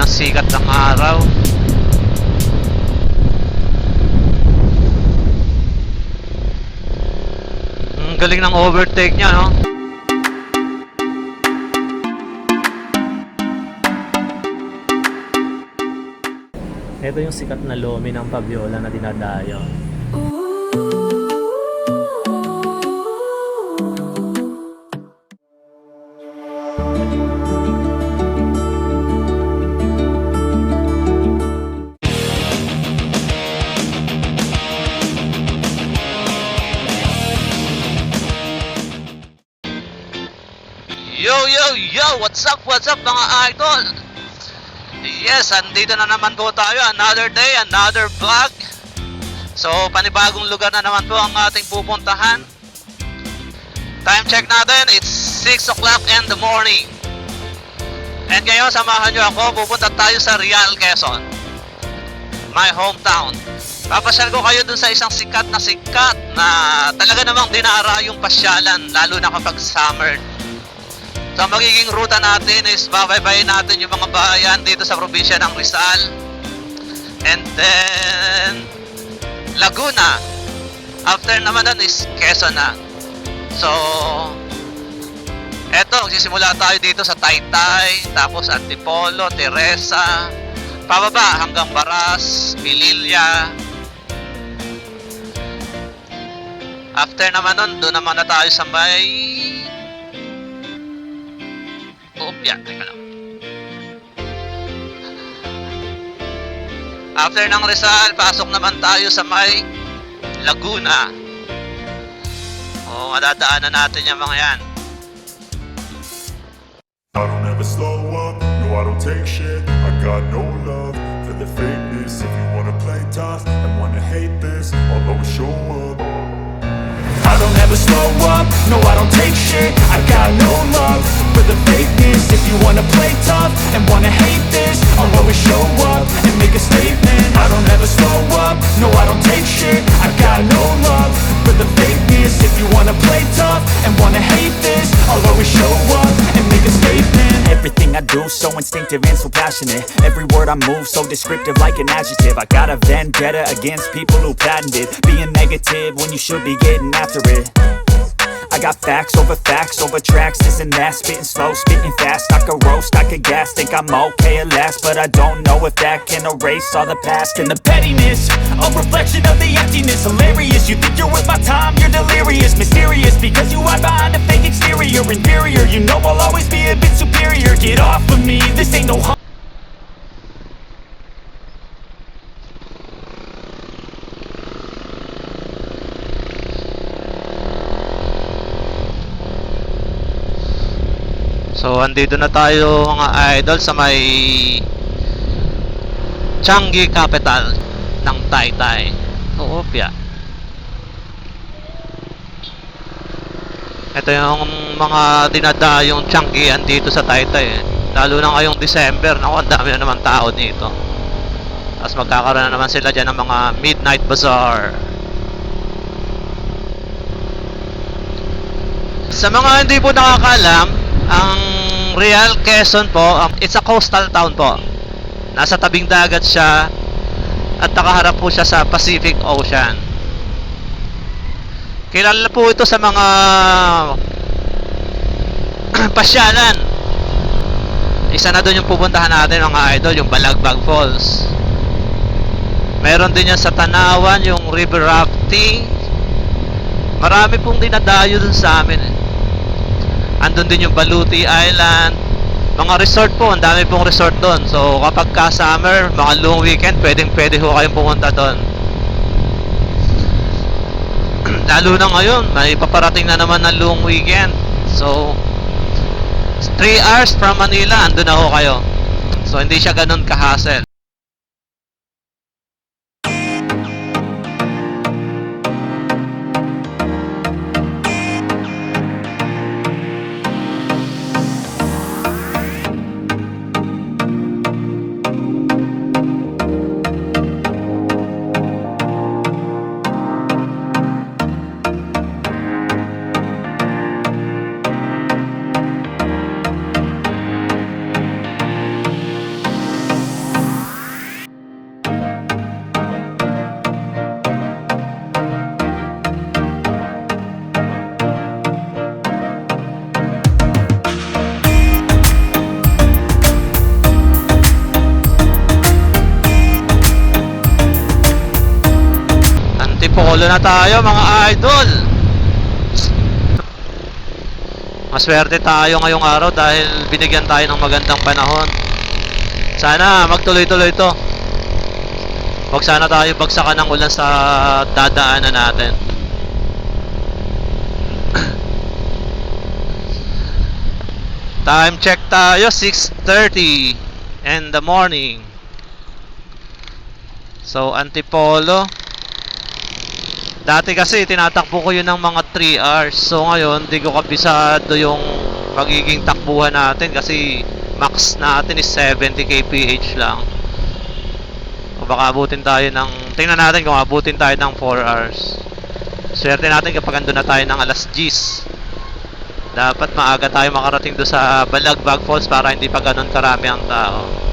ng sikat ng araw. Ang galing ng overtake niya, no? Ito yung sikat na lomi ng Pabiola na dinadayo. Yo! What's up mga idol? Yes, andito na naman po tayo. Another day, another vlog. So, panibagong lugar na naman po ang ating pupuntahan. Time check natin, it's 6 o'clock in the morning. And ngayon, samahan nyo ako. Pupunta tayo sa Real, Quezon, my hometown. Papasyal ko kayo dun sa isang sikat na talaga namang dinara yung pasyalan, lalo na kapag summer. So, magiging ruta natin is babaybayin natin yung mga bayan dito sa probinsya ng Rizal. And then, Laguna. After naman nun is Quezon na. So, eto, magsisimula tayo dito sa Taytay, tapos Antipolo, Teresa, pababa hanggang Baras, Pililla. After naman nun, doon naman na tayo sa may teka lang. After ng Rizal, pasok naman tayo sa may Laguna. Madadaanan natin yung mga yan. I don't ever slow up, no I don't take shit. I got no love for the fakeness. If you wanna play tough and wanna hate this, I'll always show up. I don't ever slow up, no I don't take shit. I got no love for the fakeness. If you wanna play tough and wanna hate this, I'll always show up and make a statement. I don't ever slow up, no I don't take shit. I got no love for the fakeness. If you wanna play tough and wanna hate this, I'll always show up and make a statement. Everything I do so instinctive and so passionate. Every word I move so descriptive like an adjective. I got a vendetta against people who patented being negative when you should be getting after it. I got facts over tracks, this and that. Spitting slow, spitting fast. I could roast, I could gas. Think I'm okay at last, but I don't know if that can erase all the past. And the pettiness, a reflection of the emptiness. Hilarious, you think you're worth my time, you're delirious. Mysterious, because you hide behind a fake exterior. Inferior, you know I'll always be a bit superior. Get off of me, this ain't no So, andito na tayo mga idol sa may Changi capital ng Taytay, Ethiopia. Ito yung mga dinadayong Changian dito sa Taytay. Lalo na ngayong December, naku, ang dami na naman tao dito. Tapos magkakaroon na naman sila dyan ng mga midnight bazaar. Sa mga hindi po nakakalam, ang Real Quezon po, it's a coastal town po. Nasa tabing dagat siya at nakaharap po siya sa Pacific Ocean. Kilala po ito sa mga pasyalan. Isa na doon yung pupuntahan natin mga idol, yung Balagbag Falls. Meron din yan sa Tanawan, yung river rafting. Marami pong dinadayo dun sa amin. Andun din yung Baluti Island. Mga resort po, ang dami pong resort doon. So kapag ka summer, mga long weekend, pwede ho kayong pumunta doon. Lalo na ngayon, may paparating na naman na long weekend. So 3 hours from Manila, andun na ho kayo. So hindi siya ganun ka-hassle. Antipolo na tayo mga idol. Maswerte tayo ngayong araw dahil binigyan tayo ng magandang panahon. Sana magtuloy-tuloy to. Huwag sana tayo bagsakan ng ulan sa dadaanan natin. Time check tayo, 6:30 in the morning. So Antipolo, dati kasi tinatakbo ko yun ng mga 3 hours. So ngayon, di ko kabisado yung magiging takbuhan natin kasi max natin is 70 kph lang. O baka abutin tayo ng, tingnan natin kung abutin tayo ng 4 hours. Swerte natin kapag andun na tayo ng alas 10. Dapat maaga tayo makarating doon sa Balagbag Falls para hindi pa ganun karami ang tao.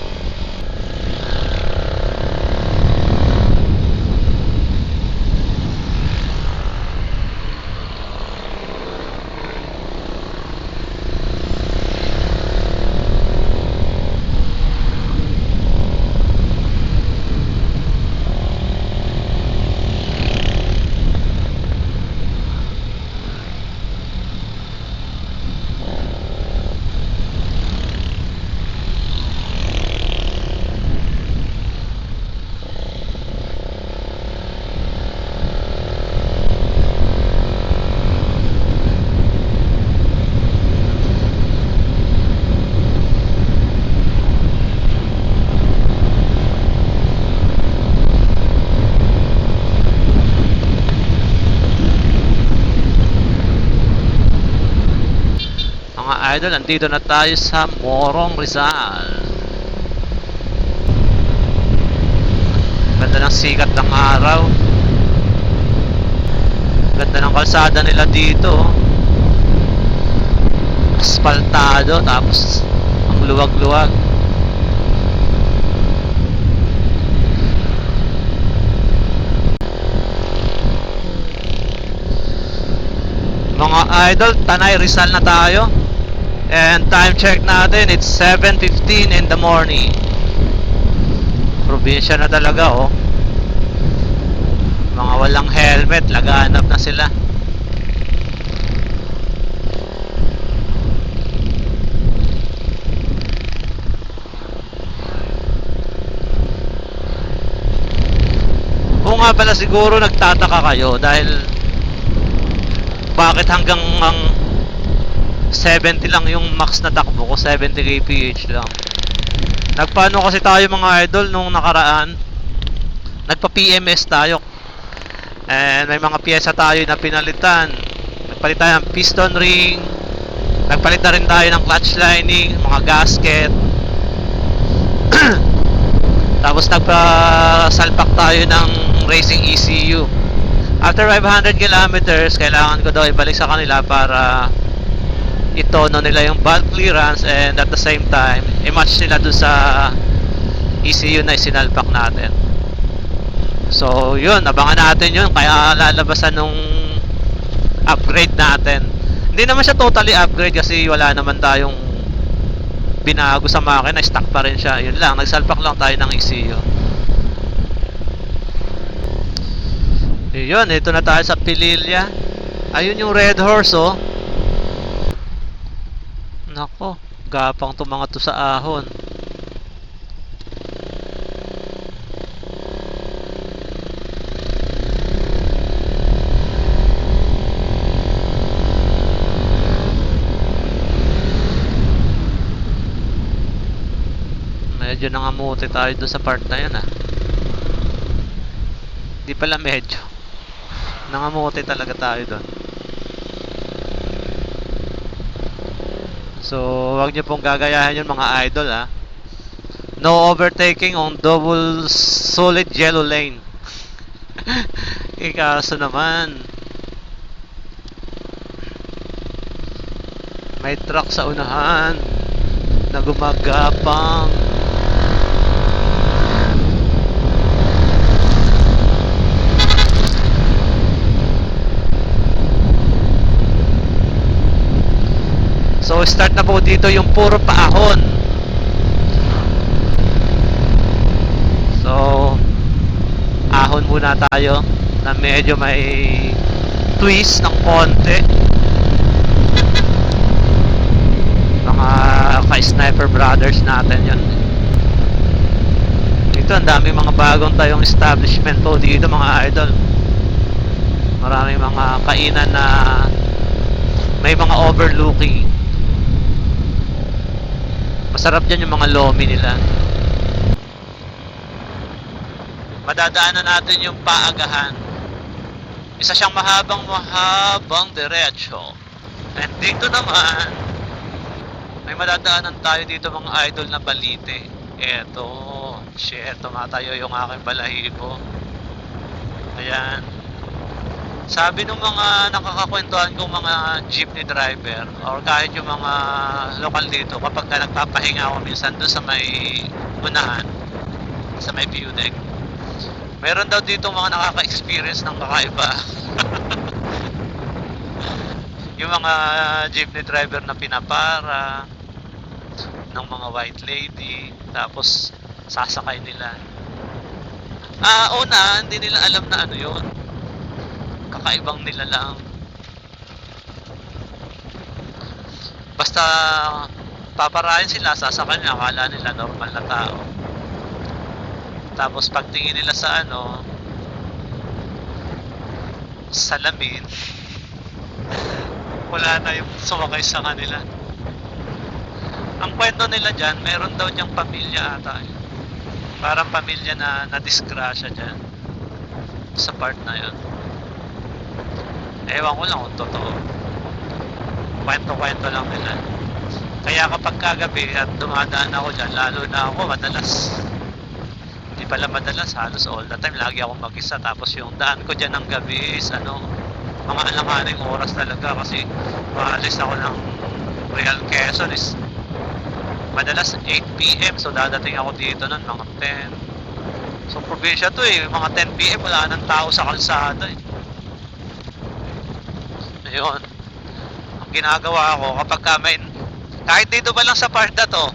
Mga idol, andito na tayo sa Morong Rizal. Ganda ng sikat ng araw. Ganda ng kalsada nila dito. Asfaltado, tapos ang luwag-luwag. Mga idol, Tanay Rizal na tayo. And time check natin, it's 7:15 in the morning. Probinsya na talaga, oh. Mga walang helmet, laganap na sila. Kung nga pala siguro nagtataka kayo dahil bakit hanggang 70 lang yung max na takbo ko, 70 kph lang. Nagpaano kasi tayo mga idol nung nakaraan, nagpa PMS tayo and may mga pyesa tayo na pinalitan. Nagpalit tayo ng piston ring, nagpalit na rin tayo ng clutch lining, mga gasket. Tapos nagpa-salpak tayo ng racing ECU. After 500 kilometers, kailangan ko daw ibalik sa kanila para itono nila yung valve clearance and at the same time i-match nila dun sa ECU na isinalpak natin. So yun, abangan natin yun, kaya lalabasan nung upgrade natin. Hindi naman siya totally upgrade kasi wala naman tayong binago sa makina, stock pa rin siya. Yun lang, nagsalpak lang tayo ng ECU. Yun, ito na tayo sa Pililla. Ayun yung Red Horse, oh. Nako, gapang to mga to sa ahon. Medyo nangamuti tayo doon sa part na yun, ah. Di pala medyo. Nangamuti talaga tayo doon. So, wag niyo pong gagayahin yung mga idol, ha. No overtaking on double solid yellow lane. Ikaso naman. May truck sa unahan na gumagapang. So start na po dito yung puro paahon. So ahon muna tayo. na medyo may twist ng konti. Mga ka-sniper brothers natin yan. Dito ang daming mga bagong tayong establishment po dito mga idol. Maraming mga kainan na may mga overlooking. Masarap dyan yung mga lomi nila. Madadaanan natin yung paagahan. Isa siyang mahabang diretso. And dito naman may madadaanan tayo dito mga idol na balite. Eto, shit, tumatayo yung aking balahibo. Ayan. Sabi ng mga nakakakwentuhan kong mga jeepney driver or kahit yung mga lokal dito, kapag ka nagpapahinga ako minsan doon sa may unahan, sa may view deck, meron daw dito mga nakaka-experience ng kakaiba. Yung mga jeepney driver na pinapara ng mga white lady, tapos sasakay nila. Una, hindi nila alam na ano yun. Kakaibang nila lang. Basta paparayan sila, sasakay nila, akala nila normal na tao. Tapos pagtingin nila sa ano, salamin, wala na yung sumakay sa kanila. Ang kwento nila dyan, meron daw niyang pamilya ata. Parang pamilya na nadisgrasya dyan sa part na yun. Ewan ko lang kung totoo. Kwento-kwento lang nila. Kaya kapag kagabi at dumadaan ako dyan, lalo na ako madalas, hindi pala madalas, halos all the time lagi ako mag-isa. Tapos yung daan ko dyan ng gabi is mga alanganing oras talaga, kasi maalis ako ng Real Quezon is madalas 8 PM, so dadating ako dito nun mga 10. So probinsya to mga 10 PM wala nang tao sa kalsada Ayun, ang ginagawa ko kapag kahit dito ba lang sa part na to,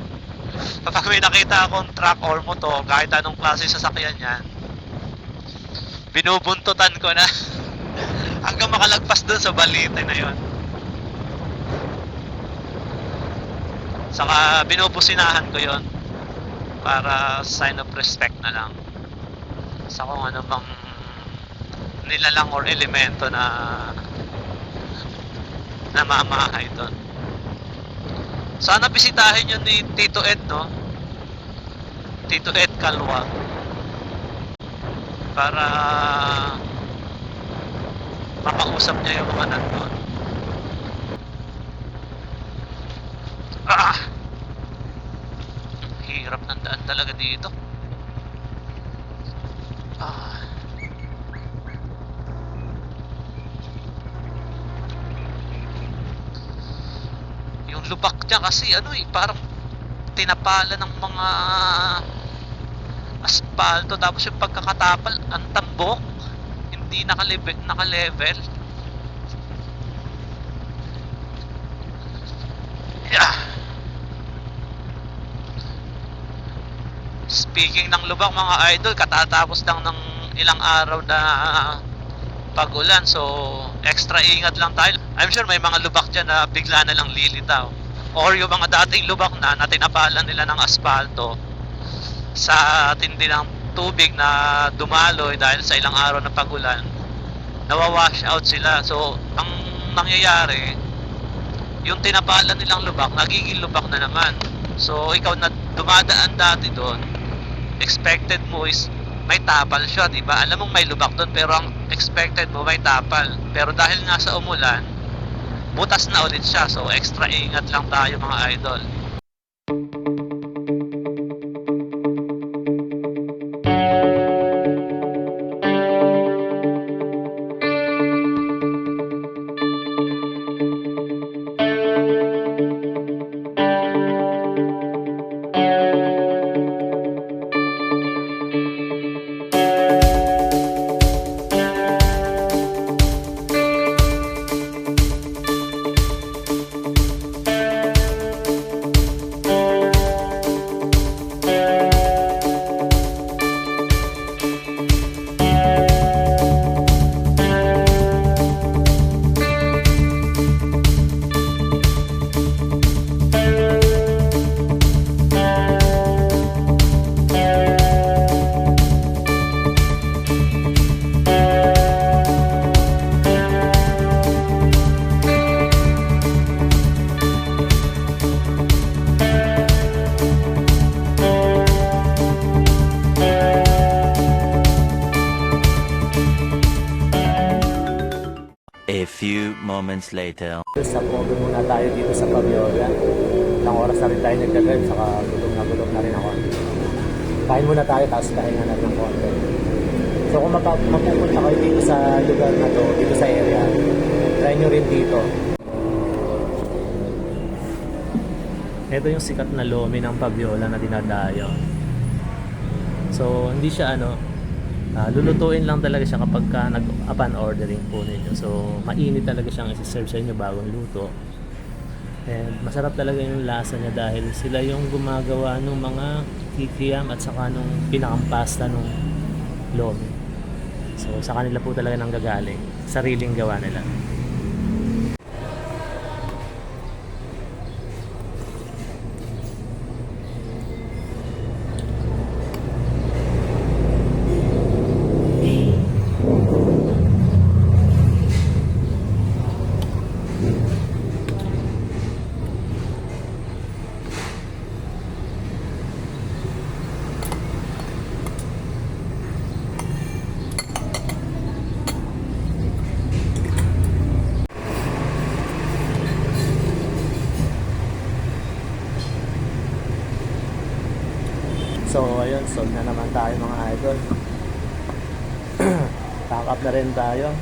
kapag may nakita akong truck or moto, kahit anong klase sasakyan yan, binubuntutan ko na hanggang makalagpas dun sa balite na yun. Saka binubusinahan ko yon para sign of respect na lang sa kung ano bang nilalang or elemento na namamahay doon. Sana bisitahin yun ni Tito Ed, no? Tito Ed Calwa, para makausap niya yung mga nandun. Hirap ng daan talaga dito. Yung lubak niya kasi parang tinapala ng mga asfalto, tapos yung pagkakatapal ang tambok, hindi naka-level. Speaking ng lubak mga idol, katatapos lang ng ilang araw na pag-ulan, so extra ingat lang tayo. I'm sure may mga lubak dyan na bigla na lang lilitaw, or yung mga dating lubak na tinapalan nila ng asfalto sa tindi ng tubig na dumaloy dahil sa ilang araw na pag-ulan, nawawash out sila. So ang nangyayari, yung tinapalan nilang lubak nagiging lubak na naman. So ikaw na dumadaan dati doon, expected mo is may tapal siya, di ba? Alam mong may lubak doon, pero ang expected mo may tapal. Pero dahil nga sa umulan, butas na ulit siya. So extra ingat lang tayo mga idol. few moments later. Sa Pogo muna tayo dito sa Paviola. Ilang oras na rin tayo nagdadrive, saka gutom na rin ako. Kain muna tayo, tapos pahinga na ng konti. So kung mapupunta kayo dito sa lugar na to, dito sa area, try nyo rin dito. Ito yung sikat na lomi ng Paviola na dinadayo. So hindi siya lulutuin lang talaga siya kapag upon ordering po ninyo. So mainit talaga siyang isi-serve sa inyo bagong luto. And masarap talaga yung lasa niya dahil sila yung gumagawa ng mga kikiyam at saka nung pinakampasta nung lomi. So sa kanila po talaga nanggagaling. Sariling gawa nila. So ayun, sold na naman tayo mga idol. Pack up na rin tayo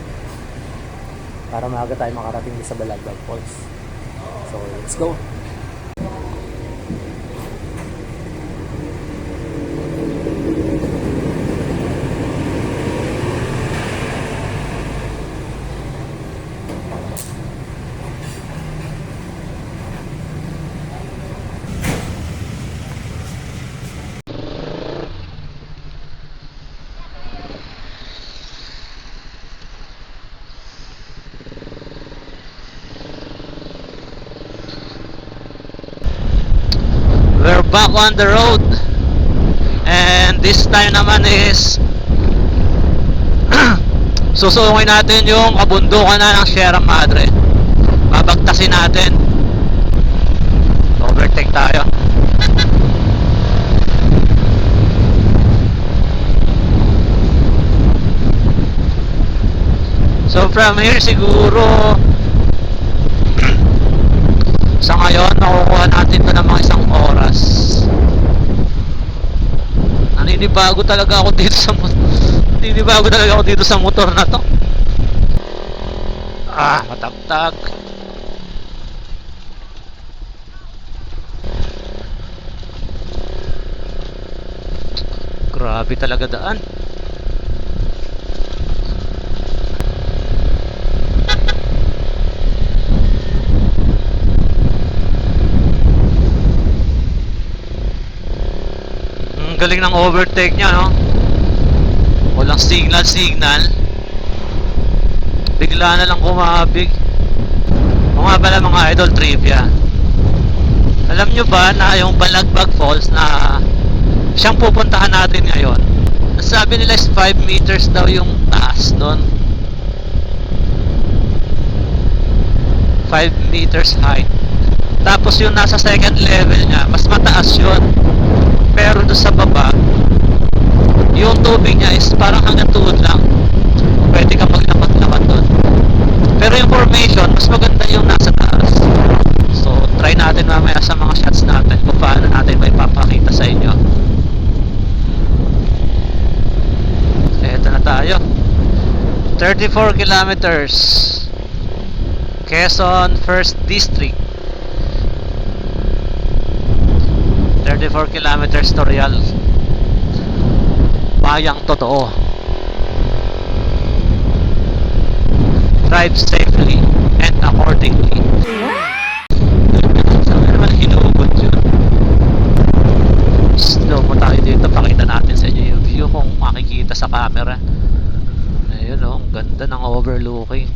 para maaga tayo makarating sa Balagbag Falls. So let's go. We're back on the road. And this time naman is susungin natin yung kabundukan na ng Sierra Madre. Babagtasin natin. Overtake tayo. So from here siguro sa ngayon nakukuha natin ito ng mga isang oras. Naninibago talaga ako dito sa motor na to. Matagtag. Grabe talaga daan. Galing ng overtake niya, no? Walang signal. Bigla na lang kumabig. O nga pala mga idol, trivia. Alam nyo ba na yung Balagbag Falls na siyang pupuntahan natin ngayon, sabi nila is 5 meters daw yung taas doon. 5 meters height. Tapos yung nasa second level niya, mas mataas yun. Pero doon sa baba, yung tubig niya is parang hanggang tuhod lang. Pwede ka maglakad-lakad doon. Pero yung formation, mas maganda yung nasa taas. So, try natin mamaya sa mga shots natin kung paano natin may papakita sa inyo. Eto na tayo. 34 kilometers. Quezon 1st District. 34 kilometers to Real. Bayang totoo. Drive safely and accordingly. Saan naman hinugot yun? Slow mo tayo dito. Pakita natin sa inyo yung view kung makikita sa camera. Ayun o, ang ganda ng overlooking.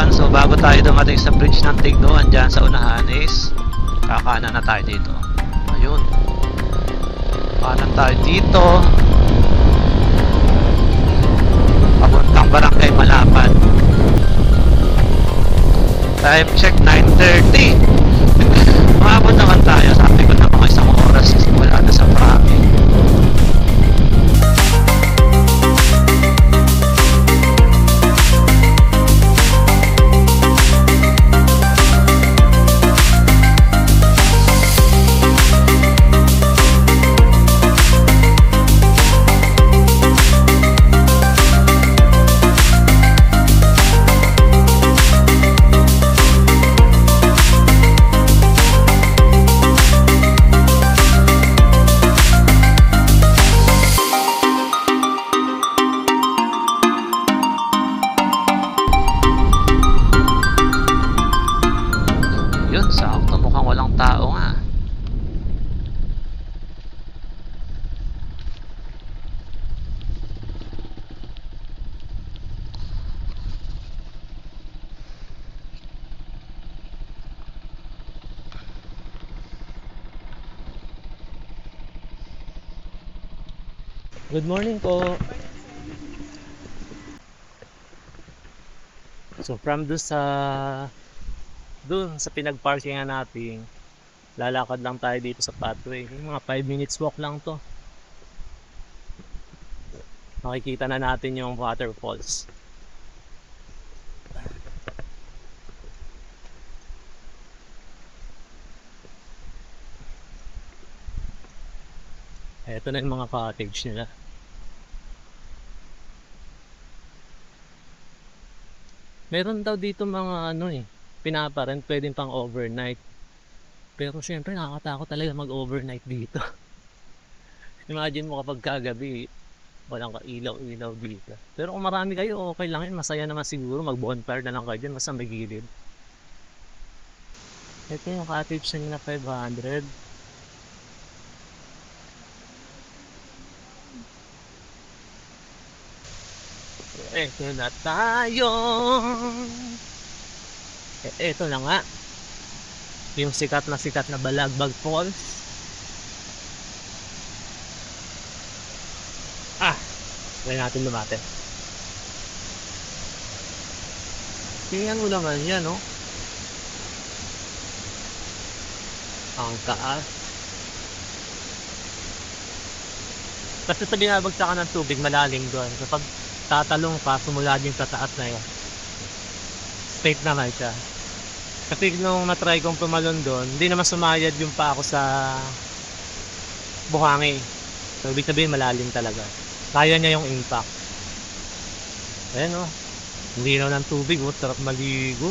dyan. So bago tayo dumating sa bridge ng Tigno, andyan sa unahan is kakanan na tayo dito. Ayun. Kanan tayo dito. Papuntang Barangay Malapad. Time check 9:30. Maabot naman tayo. Sabi ko na mga isang oras wala na sa traffic. Yun, sakto. Mukhang walang tao nga. Good morning po. So from dun sa pinag-parkingan natin, lalakad lang tayo dito sa pathway. Yung mga 5 minutes walk lang to. Makikita na natin yung waterfalls. Ito na yung mga cottage nila. Meron daw dito mga pinaparent, pwedeng pang overnight. Pero syempre nakakatakot talaga mag-overnight dito. Imagine mo kapag kagabi, walang ka-ilaw-ilaw dito. Pero kung marami kayo, okay lang yun. Masaya naman siguro. Mag-bonfire na lang kayo dyan, basta may gilid. Ito yung cottage na 500. Ito na tayo. Ito na nga. Yung sikat na Balagbag Falls. Try natin lumapit. Tingnan mo naman yan, no? Ang taas. Kasi pag binabagsakan ng tubig, malalim doon. Kapag tatalong pa, sumula din sa taas na yun. Straight naman siya. Kasi nung natry kong pumalon doon, hindi naman sumayad yung pa ako sa buhangin. So, ibig sabihin malalim talaga. Kaya niya yung impact. Ayan o. Hindi na ng tubig o. Sarap maligo.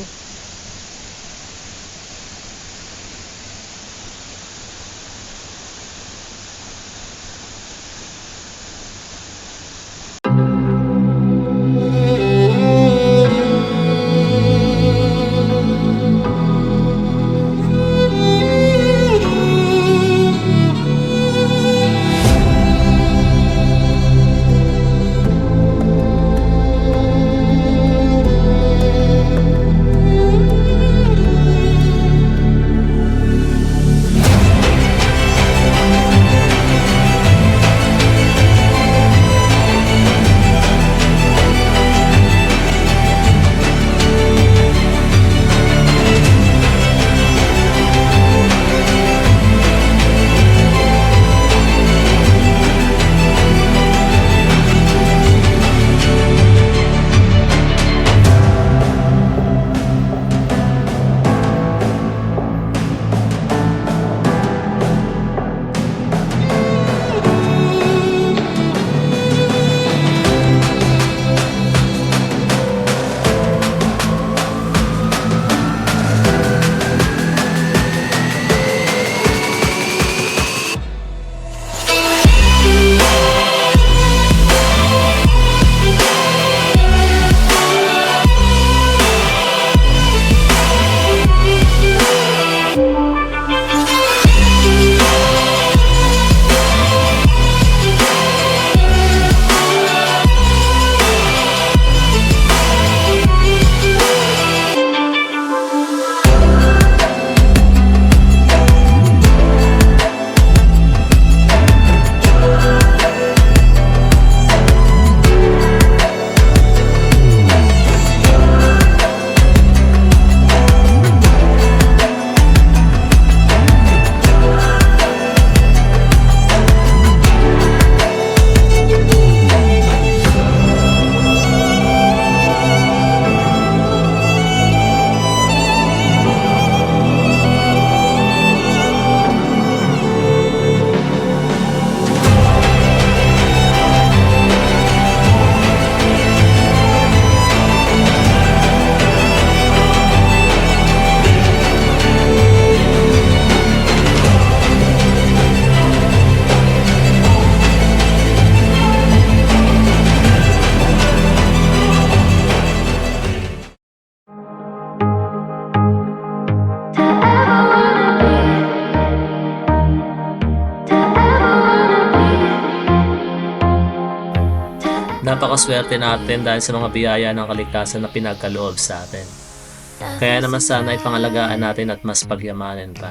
Napakaswerte natin dahil sa mga biyaya ng kaligtasan na pinagkaloob sa atin. Kaya naman sana ipangalagaan natin at mas pagyamanin pa.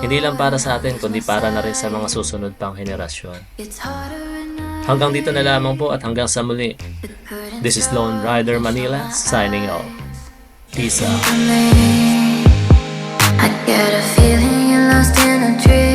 Hindi lang para sa atin, kundi para na rin sa mga susunod pang henerasyon. Hanggang dito na lamang po at hanggang sa muli. This is Lone Rider Manila signing off. Peace out. I get a feeling you're lost in a dream.